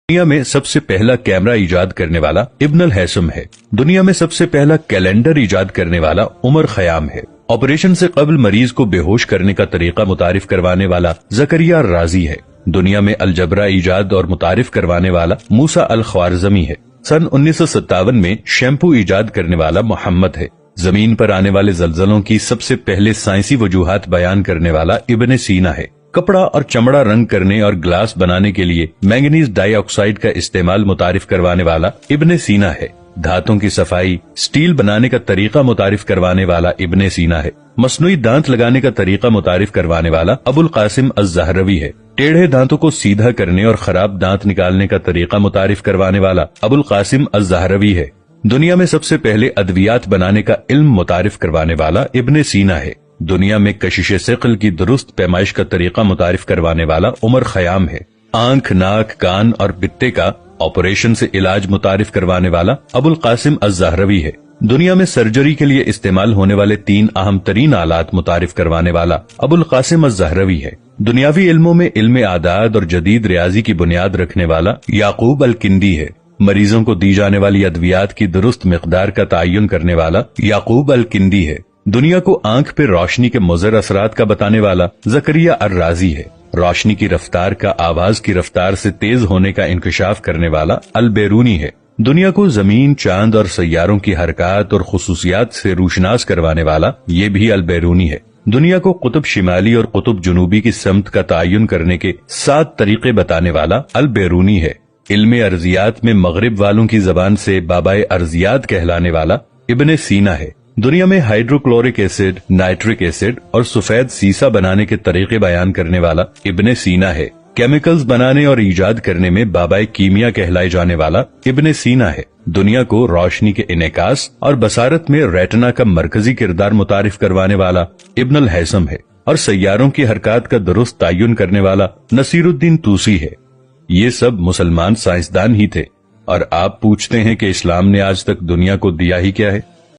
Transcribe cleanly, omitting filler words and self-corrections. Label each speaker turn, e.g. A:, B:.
A: دنیا میں سب سے پہلا کیمرہ ایجاد کرنے والا ابن الہیثم ہے۔ دنیا میں سب سے پہلا کیلنڈر ایجاد کرنے والا عمر خیام ہے۔ آپریشن سے قبل مریض کو بے ہوش کرنے کا طریقہ متعارف کروانے والا زکریا رازی ہے۔ دنیا میں الجبرا ایجاد اور متعارف کروانے والا موسیٰ الخوارزمی ہے۔ سن 1957 میں شیمپو ایجاد کرنے والا محمد ہے۔ زمین پر آنے والے زلزلوں کی سب سے پہلے سائنسی وجوہات بیان کرنے والا ابن سینا ہے۔ کپڑا اور چمڑا رنگ کرنے اور گلاس بنانے کے لیے مینگنیز ڈائی آکسائڈ کا استعمال متعارف کروانے والا ابن سینا ہے۔ دھاتوں کی صفائی، سٹیل بنانے کا طریقہ متعارف کروانے والا ابن سینا ہے۔ مصنوعی دانت لگانے کا طریقہ متعارف کروانے والا ابو القاسم الزہروی ہے۔ ٹیڑھے دانتوں کو سیدھا کرنے اور خراب دانت نکالنے کا طریقہ متعارف کروانے والا ابو القاسم الزہروی ہے۔ دنیا میں سب سے پہلے ادویات بنانے کا علم متعارف کروانے والا ابن سینا ہے۔ دنیا میں کشش ثقل کی درست پیمائش کا طریقہ متعارف کروانے والا عمر خیام ہے۔ آنکھ، ناک، کان اور پتے کا آپریشن سے علاج متعارف کروانے والا ابو القاسم الزہروی ہے۔ دنیا میں سرجری کے لیے استعمال ہونے والے 3 اہم ترین آلات متعارف کروانے والا ابو القاسم الزہروی ہے۔ دنیاوی علموں میں علم اعداد اور جدید ریاضی کی بنیاد رکھنے والا یعقوب الکندی ہے۔ مریضوں کو دی جانے والی ادویات کی درست مقدار کا تعین کرنے والا یعقوب الکندی ہے۔ دنیا کو آنکھ پہ روشنی کے مضر اثرات کا بتانے والا زکریا الرازی ہے۔ روشنی کی رفتار کا آواز کی رفتار سے تیز ہونے کا انکشاف کرنے والا البیرونی ہے۔ دنیا کو زمین، چاند اور سیاروں کی حرکات اور خصوصیات سے روشناس کروانے والا یہ بھی البیرونی ہے۔ دنیا کو قطب شمالی اور قطب جنوبی کی سمت کا تعین کرنے کے 7 طریقے بتانے والا البیرونی ہے۔ علم ارضیات میں مغرب والوں کی زبان سے بابائے ارضیات کہلانے والا ابن سینا ہے۔ دنیا میں ہائیڈروکلورک ایسڈ، نائٹرک ایسڈ اور سفید سیسا بنانے کے طریقے بیان کرنے والا ابن سینا ہے۔ کیمیکلز بنانے اور ایجاد کرنے میں بابائے کیمیا کہلائے جانے والا ابن سینا ہے۔ دنیا کو روشنی کے انعکاس اور بصارت میں ریٹنا کا مرکزی کردار متعارف کروانے والا ابن الہیثم ہے، اور سیاروں کی حرکات کا درست تعین کرنے والا نصیر الدین طوسی ہے۔ یہ سب مسلمان سائنسدان ہی تھے، اور آپ پوچھتے ہیں کہ اسلام نے آج تک دنیا کو دیا ہی کیا ہے؟